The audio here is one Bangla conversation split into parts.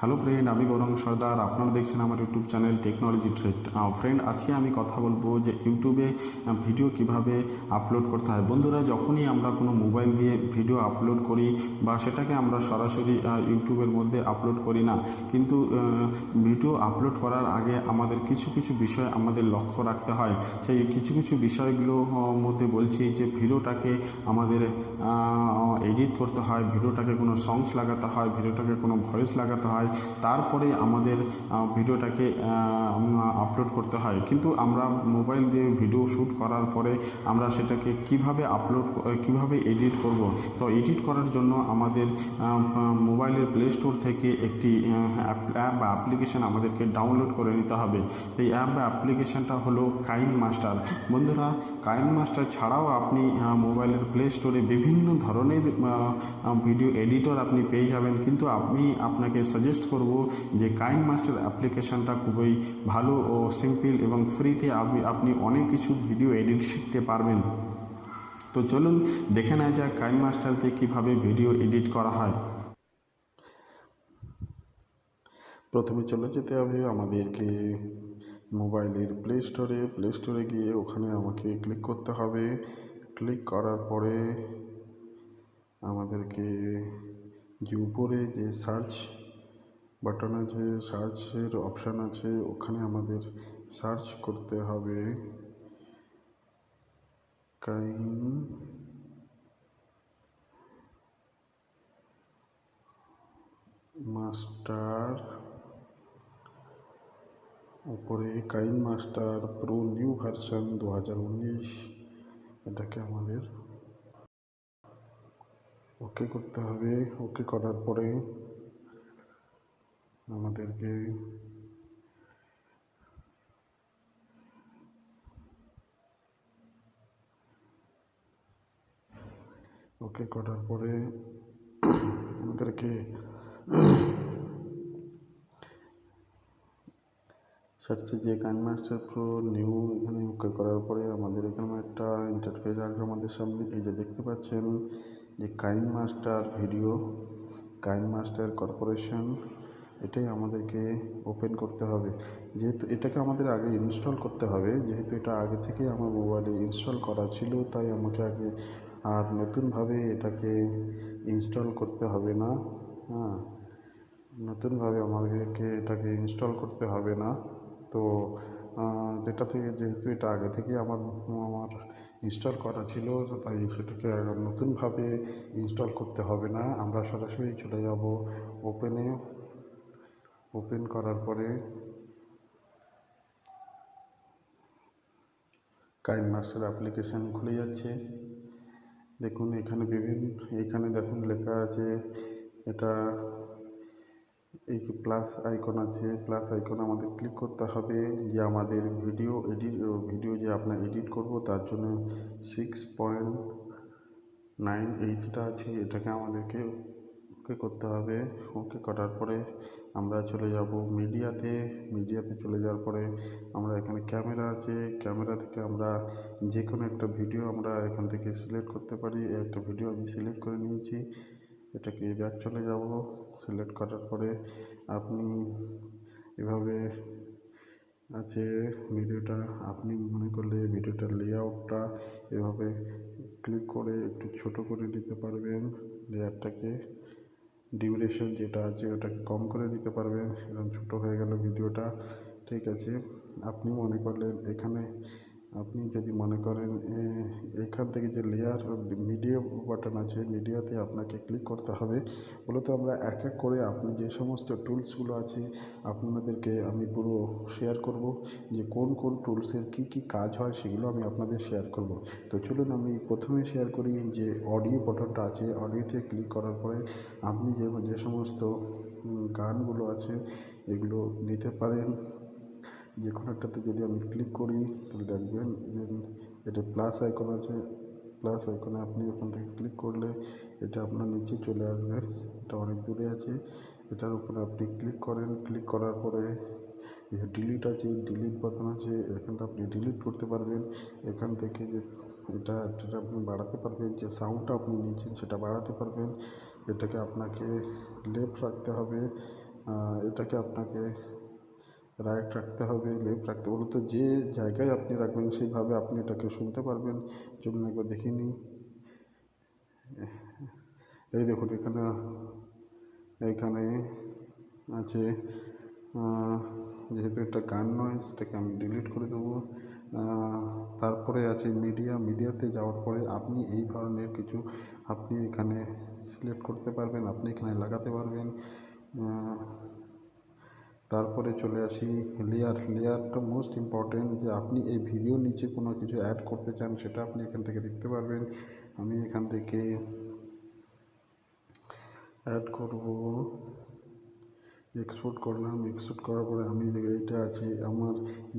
হ্যালো ফ্রেন্ড, আমি গৌরং সর্দার। আপনারা দেখছেন আমার YouTube channel technology trade. Friend, আজকে আমি কথা বলবো যে ইউটিউবে ভিডিও কিভাবে আপলোড করতে হয়। বন্ধুরা, যখনই আমরা কোনো মোবাইল দিয়ে ভিডিও আপলোড করি বা সেটাকে আমরা সরাসরি ইউটিউবের মধ্যে আপলোড করি না, কিন্তু ভিডিও আপলোড করার আগে আমাদের কিছু কিছু বিষয় আমাদের লক্ষ্য রাখতে হয়। সেই কিছু কিছু বিষয়গুলোর মধ্যে বলছি যে ভিডিওটাকে আমাদের এডিট করতে হয়, ভিডিওটাকে কোনো সংস লাগাতে হয়, ভিডিওটাকে কোনো ভয়েস লাগাতে হয়, তারপরে আমাদের ভিডিওটাকে আপলোড করতে হয়। কিন্তু আমরা মোবাইল দিয়ে ভিডিও শ্যুট করার পরে আমরা সেটাকে কিভাবে এডিট করব। তো এডিট করার জন্য আমাদের মোবাইলের প্লে স্টোর থেকে একটি অ্যাপ বা অ্যাপ্লিকেশান আমাদেরকে ডাউনলোড করে নিতে হবে। এই অ্যাপ বা অ্যাপ্লিকেশানটা হলো কাইনমাস্টার। বন্ধুরা, কাইনমাস্টার ছাড়াও আপনি মোবাইলের প্লে স্টোরে বিভিন্ন ধরনের ভিডিও এডিটর আপনি পেয়ে যাবেন, কিন্তু আমি আপনাকে সাজেস্ট করব যে কাইনমাস্টার অ্যাপ্লিকেশানটা খুবই ভালো ও সিম্পল এবং ফ্রিতে আপনি অনেক কিছু ভিডিও এডিট শিখতে পারবেন। তো চলুন দেখে নেওয়া যাক কাইনমাস্টার দিয়ে কীভাবে ভিডিও এডিট করা হয়। প্রথমে চলে যেতে হবে আমাদেরকে মোবাইলের প্লে স্টোরে গিয়ে ওখানে আমাকে ক্লিক করতে হবে। ক্লিক করার পরে আমাদেরকে যে উপরে যে সার্চ বাটন আছে, সার্চের অপশান আছে, ওখানে আমাদের সার্চ করতে হবে কাইনমাস্টার। উপরে কাইনমাস্টার প্রো নিউ ভার্সন 2019, এটাকে আমাদের ওকে করতে হবে। ওকে করার পরে আমাদেরকে সার্চে যে কাইনমাস্টার প্রো নিউ, এখানে ওকে করার পরে আমাদের এখানে একটা ইন্টারফেস আসবে আমাদের সামনে। এই যে দেখতে পাচ্ছেন যে কাইনমাস্টার কর্পোরেশন, এটাই আমাদেরকে ওপেন করতে হবে। যেহেতু এটাকে আমাদের আগে ইনস্টল করতে হবে, যেহেতু এটা আগে থেকে আমার মোবাইলে ইনস্টল করা ছিল, তাই আমাকে আগে আর নতুনভাবে এটাকে ইনস্টল করতে হবে না। নতুনভাবে আমাদেরকে এটাকে ইনস্টল করতে হবে না। তো যেহেতু এটা আগে থেকে আমার ইনস্টল করা ছিল, তাই সেটাকে নতুনভাবে ইনস্টল করতে হবে না। আমরা সরাসরি চলে যাব ওপেন করার পরে কাইনমাস্টার অ্যাপ্লিকেশান খুলে যাচ্ছে। দেখুন এখানে দেখুন লেখা আছে, এটা এই যে প্লাস আইকন আছে, প্লাস আইকন আমাদের ক্লিক করতে হবে। যে আমাদের ভিডিও যে আপনার এডিট করব, তার জন্য 6.9 আছে, এটাকে আমাদেরকে ওকে করতে হবে। ওকে করার পরে আমরা চলে যাব মিডিয়াতে চলে যাওয়ার পরে আমরা এখানে ক্যামেরা আছে, ক্যামেরা থেকে আমরা যে কোনো একটা ভিডিও আমরা এখান থেকে সিলেক্ট করতে পারি। একটা ভিডিও আমি সিলেক্ট করে নিয়েছি, এটাকে ব্যাক চলে যাব। সিলেক্ট করার পরে আপনি এভাবে আছে ভিডিওটা, আপনি মনে করলে ভিডিওটার লেআউটটা এভাবে ক্লিক করে একটু ছোট করে দিতে পারবেন। লেয়ারটাকে ডিউরেশন যেটা আছে ওটাকে কম করে দিতে পারবেন, এরকম ছোটো হয়ে গেল ভিডিওটা। ঠিক আছে, আপনি যদি মনে করেন এখান থেকে যে লেয়ার মিডিয়া বাটন আছে, মিডিয়াতে আপনাকে ক্লিক করতে হবে। মূলত আমরা এক এক করে আপনি যে সমস্ত টুলসগুলো আছে আপনাদেরকে আমি পুরো শেয়ার করব, যে কোন কোন টুলসের কী কী কাজ হয় সেগুলো আমি আপনাদের শেয়ার করব। তো চলুন আমি প্রথমে শেয়ার করি যে অডিও বাটনটা আছে। অডিওতে ক্লিক করার পরে আপনি যে সমস্ত গানগুলো আছে এগুলো নিতে পারেন। যে কোনো একটাতে যদি আমি ক্লিক করি তাহলে দেখবেন এটা প্লাস আইকন আছে, প্লাস আইকনে আপনি ওখান থেকে ক্লিক করলে এটা আপনার নিচে চলে আসবে। এটা অনেক দূরে আছে, এটার উপরে আপনি ক্লিক করেন। ক্লিক করার পরে ডিলিট আছে, ডিলিট বাটন আছে, এখান থেকে আপনি ডিলিট করতে পারবেন। এখান থেকে যে এটা আপনি বাড়াতে পারবেন, যে সাউন্ডটা আপনি নিচ্ছেন সেটা বাড়াতে পারবেন। এটাকে আপনাকে লেফট রাখতে হবে, এটাকে আপনাকে রাইট রাখতে হবে, লেফট রাখতে বলে, তো যে জায়গায় আপনি রাখবেন সেইভাবে আপনি এটাকে শুনতে পারবেন। চলুন একবার দেখে নিই। এই দেখুন এখানে এইখানে আছে, যেহেতু এটা গান নয় সেটাকে আমি ডিলিট করে দেবো। তারপরে আছে মিডিয়া। মিডিয়াতে যাওয়ার পরে আপনি এই ধরনের কিছু আপনি এখানে সিলেক্ট করতে পারবেন, আপনি এখানে লাগাতে পারবেন। তারপরে চলে আসি লেয়ার। লেয়ারটা মোস্ট ইম্পর্টেন্ট, যে আপনি এই ভিডিওর নিচে কোনো কিছু অ্যাড করতে চান সেটা আপনি এখান থেকে দেখতে পারবেন। আমি এখান থেকে অ্যাড করব, এক্সপোর্ট করলাম। এক্সপোর্ট করার পরে আমি যে এইটা আছে আমার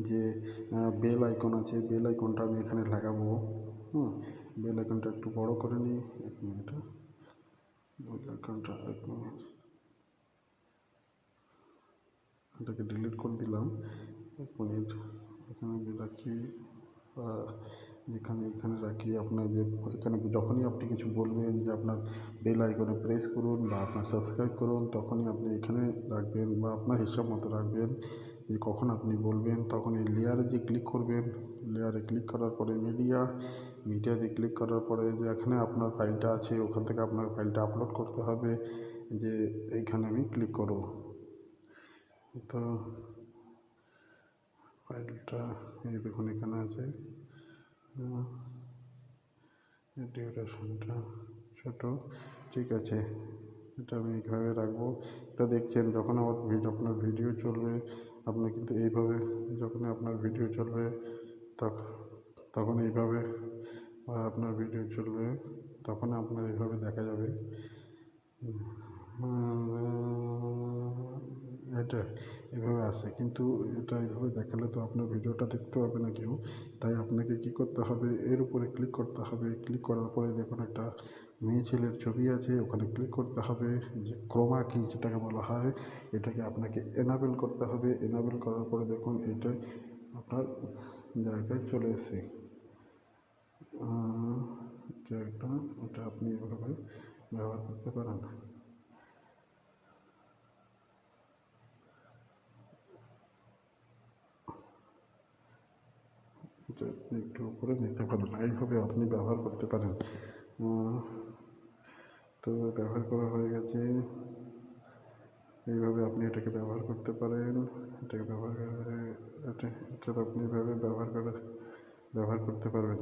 যে বেল আইকন আছে, বেল আইকনটা আমি এখানে লাগাবো। বেল আইকনটা একটু বড় করে নিই, 1 মিনিট। বেল আইকনটা 1 মিনিট, এটাকে ডিলিট করে দিলাম। 1 মিনিট, এখানে আমি রাখি, এখানে রাখি। আপনার যে এখানে যখনই আপনি কিছু বলবেন যে আপনার বেল আইকনে প্রেস করুন বা আপনার সাবস্ক্রাইব করুন, তখনই আপনি এখানে রাখবেন বা আপনার হিসাব মতো রাখবেন যে কখন আপনি বলবেন। তখন এই লেয়ারে যে ক্লিক করবেন, লেয়ারে ক্লিক করার পরে মিডিয়াতে ক্লিক করার পরে যে এখানে আপনার ফাইলটা আছে ওখান থেকে আপনার ফাইলটা আপলোড করতে হবে, যে এইখানে আমি ক্লিক করব। তো ফাইলটা এই দেখুন এখানে আছে, ডিউরেশনটা ছোট, ঠিক আছে। এটা আমি এইভাবে রাখবো। এটা দেখছেন যখন আমার আপনার ভিডিও চলবে, আপনি কিন্তু এইভাবে, যখনই আপনার ভিডিও চলবে তখন এইভাবে আপনার ভিডিও চলবে, তখন আপনার এইভাবে দেখা যাবে। এটা এভাবে আসে, কিন্তু এটা এইভাবে দেখালে তো আপনার ভিডিওটা দেখতে পাবে না কেউ। তাই আপনাকে কী করতে হবে, এর উপরে ক্লিক করতে হবে। ক্লিক করার পরে দেখুন একটা মেয়ে ছেলের ছবি আছে, ওখানে ক্লিক করতে হবে। যে ক্রোমা কি যেটাকে বলা হয়, এটাকে আপনাকে এনাবেল করতে হবে। এনাবেল করার পরে দেখুন এটা আপনার জায়গায় চলে এসে এটা আপনি এভাবে ব্যবহার করতে পারেন। এটা আপনি একটু উপরে নিতে পারেন, এইভাবে আপনি ব্যবহার করতে পারেন। তো ব্যবহার করা হয়ে গেছে, এইভাবে আপনি এটাকে ব্যবহার করতে পারেন। এটাকে এটা আপনি এভাবে ব্যবহার করতে পারবেন।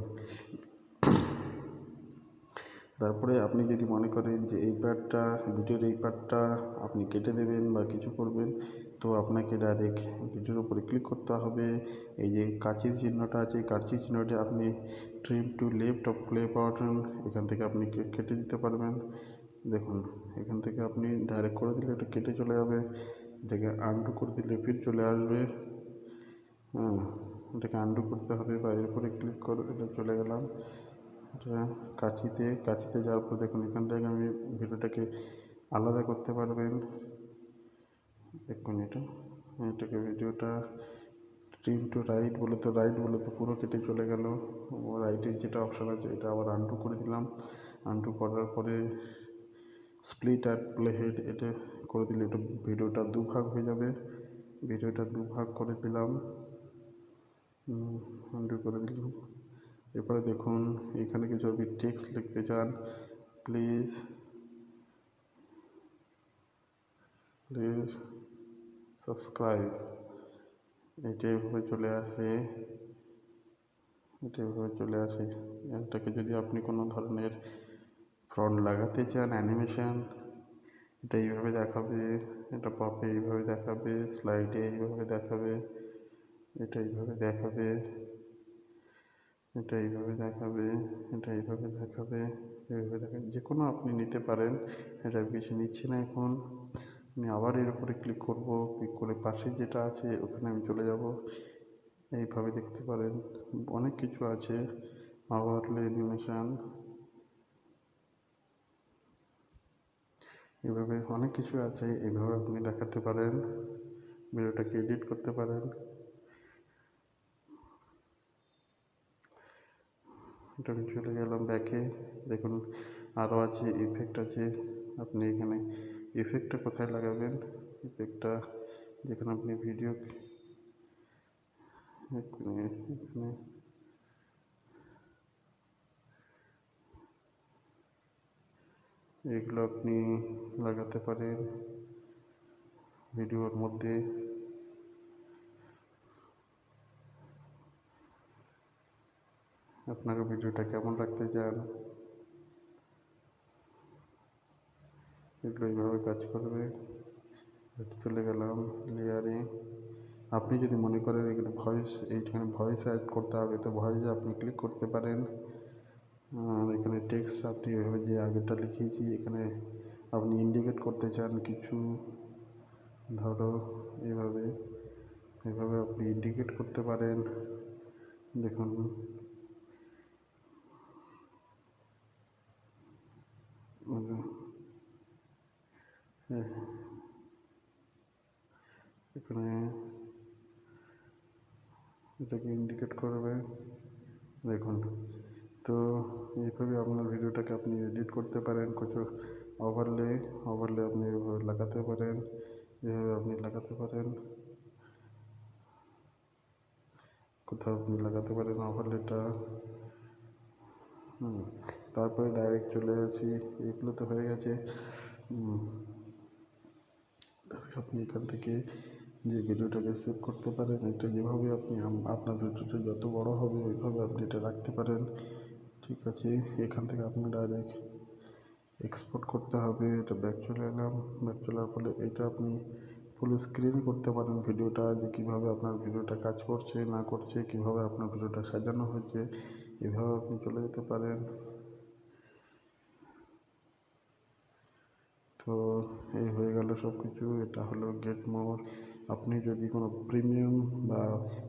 তারপরে আপনি যদি মনে করেন যে এই পার্টটা, ভিডিওর এই পার্টটা আপনি কেটে দেবেন বা কিছু করবেন, তো আপনাকে ডাইরেক্ট ভিডিওর উপরে ক্লিক করতে হবে। এই যে কাঁচির চিহ্নটা আছে, কাঁচির চিহ্নটা আপনি trim to left of play button, এখান থেকে আপনি কেটে দিতে পারবেন। দেখুন এখান থেকে আপনি ডাইরেক্ট করে দিলে এটা কেটে চলে যাবে, এটাকে আনডু করে দিলে ফির চলে আসবে। এটাকে আনডু করতে হবে বা এর উপরে ক্লিক করে এটা চলে গেলাম। এটা কাঁচিতে যাওয়ার পর দেখুন এখান থেকে আমি ভিডিওটাকে আলাদা করতে পারবেন। দেখুন এটাকে ভিডিওটা ট্রিম টু রাইট বলে তো পুরো কেটে চলে গেল। রাইটের যেটা অপশান আছে এটা আবার আনডু করে দিলাম। আনডু করার পরে স্প্লিট অ্যাট প্লে হেড এটা করে দিলে এটা ভিডিওটা দুভাগ হয়ে যাবে। ভিডিওটা দুভাগ করে দিলাম, আনডু করে দিলাম। এরপরে দেখুন এখানে কিছু আপনি টেক্সট লিখতে চান, প্লিজ সাবস্ক্রাইব, এটা এভাবে চলে আসে। এটাকে যদি আপনি কোনো ধরনের ফ্রন্ট লাগাতে চান, অ্যানিমেশন, এটা এইভাবে দেখাবে, এটা পপে এইভাবে দেখাবে, স্লাইডে এইভাবে দেখাবে, এটা এইভাবে দেখাবে, এটা এইভাবে দেখাবে, এটা এইভাবে দেখাবে, এইভাবে দেখাবে, যে কোনো আপনি নিতে পারেন। এটা বেশি নিচ্ছি না এখন। আমি আবার এর উপরে ক্লিক করব, ক্লিক করে পাশে যেটা আছে ওখানে আমি চলে যাব। এইভাবে দেখতে পারেন, অনেক কিছু আছে, ওভারলে অ্যানিমেশন, এভাবে অনেক কিছু আছে। এইভাবে আপনি দেখাতে পারেন, ভিডিওটাকে এডিট করতে পারেন। এটা আমি চলে গেলাম ব্যাকে। দেখুন আরও আছে, ইফেক্ট আছে। আপনি এখানে ইফেক্টটা কোথায় লাগাবেন, ইফেক্টটা যেখানে আপনি ভিডিও এখানে এগুলো আপনি লাগাতে পারেন ভিডিওর মধ্যে। আপনার ভিডিওটা কেমন রাখতে চান, এগুলো এইভাবে কাজ করবে। চলে গেলাম লেয়ারে। আপনি যদি মনে করেন এখানে ভয়েস, এইখানে ভয়েস অ্যাড করতে হবে, তো ভয়েসে আপনি ক্লিক করতে পারেন। আর এখানে টেক্সট আপনি এভাবে যে আগেরটা লিখিয়েছি, এখানে আপনি ইন্ডিকেট করতে চান কিছু, ধরো এভাবে আপনি ইন্ডিকেট করতে পারেন। দেখুন এখানে এটাকে ইন্ডিকেট করবে, দেখুন। তো এইভাবে আপনার ভিডিওটাকে আপনি এডিট করতে পারেন। কিছু ওভারলে আপনি এভাবে লাগাতে পারেন, এভাবে আপনি লাগাতে পারেন, কোথাও আপনি লাগাতে পারেন ওভারলেটা। তারপরে ডাইরেক্ট চলে আসি, এগুলো তো হয়ে গেছে। আপনি এখান থেকে যে ভিডিওটাকে সেভ করতে পারেন, এটা যেভাবে আপনি আপনার ভিডিওটা যত বড় হবে ওইভাবে আপনি এটা রাখতে পারেন, ঠিক আছে। এখান থেকে আপনি ডাইরেক্ট এক্সপোর্ট করতে হবে। এটা ব্যাক চলে এলাম, ব্যাক চলার ফলে এটা আপনি ফুল স্ক্রিন করতে পারেন ভিডিওটা, যে কীভাবে আপনার ভিডিওটা কাজ করছে না করছে, কীভাবে আপনার ভিডিওটা সাজানো হয়েছে, এভাবে আপনি চলে যেতে পারেন। তো এই হয়ে গেল সব কিছু। এটা হলো গেট মোর। আপনি যদি কোনো প্রিমিয়াম বা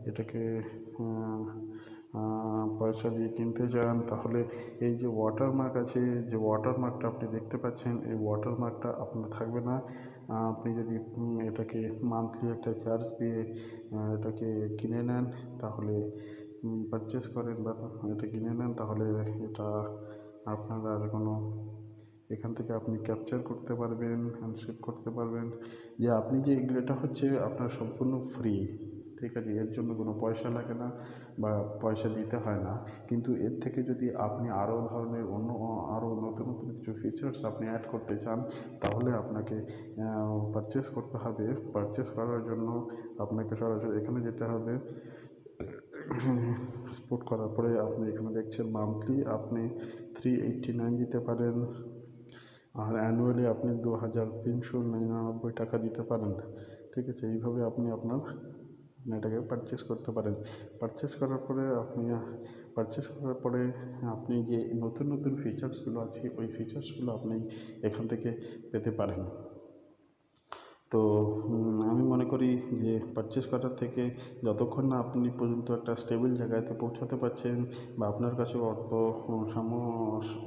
এটাকে পয়সা দিয়ে কিনতে চান, তাহলে এই যে ওয়াটারমার্ক আছে, যে ওয়াটারমার্কটা আপনি দেখতে পাচ্ছেন, এই ওয়াটারমার্কটা আপনার থাকবে না। আপনি যদি এটাকে মান্থলি একটা চার্জ দিয়ে এটাকে কিনে নেন, তাহলে পারচেস করেন বা এটা কিনে নেন, তাহলে এটা আপনার আর কোনো, এখান থেকে আপনি ক্যাপচার করতে পারবেন, সেভ করতে পারবেন যে আপনি যে এটা হচ্ছে আপনার সম্পূর্ণ ফ্রি, ঠিক আছে। এর জন্য কোনো পয়সা লাগে না বা পয়সা দিতে হয় না। কিন্তু এর থেকে যদি আপনি আরও ধরনের আরও নতুন নতুন কিছু ফিচার্স আপনি অ্যাড করতে চান, তাহলে আপনাকে পারচেস করতে হবে। পারচেস করার জন্য আপনাকে সরাসরি এখানে যেতে হবে। এক্সপোর্ট করার পরে আপনি এখানে দেখছেন মান্থলি আপনি 389 দিতে পারেন, আর অ্যানুয়ালি আপনি 2399 টাকা দিতে পারেন, ঠিক আছে। এইভাবে আপনি আপনার এটাকে পারচেস করতে পারেন। পারচেস করার পরে আপনি যে নতুন নতুন ফিচার্সগুলো আছে, ওই ফিচার্সগুলো আপনি এখান থেকে পেতে পারেন। তো আমি মনে করি যে পারচেস করার থেকে যতক্ষণ না আপনি পর্যন্ত একটা স্টেবল জায়গাতে পৌঁছাতে পারছেন বা আপনার কাছে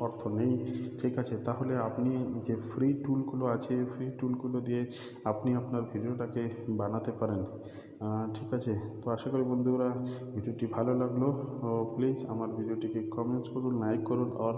অর্থ নেই, ঠিক আছে, তাহলে আপনি যে ফ্রি টুলগুলো আছে, ফ্রি টুলগুলো দিয়ে আপনি আপনার ভিডিওটাকে বানাতে পারেন, ঠিক আছে। তো আশা করি বন্ধুরা ভিডিওটি ভালো লাগলো। প্লিজ আমার ভিডিওটিকে কমেন্টস করুন, লাইক করুন আর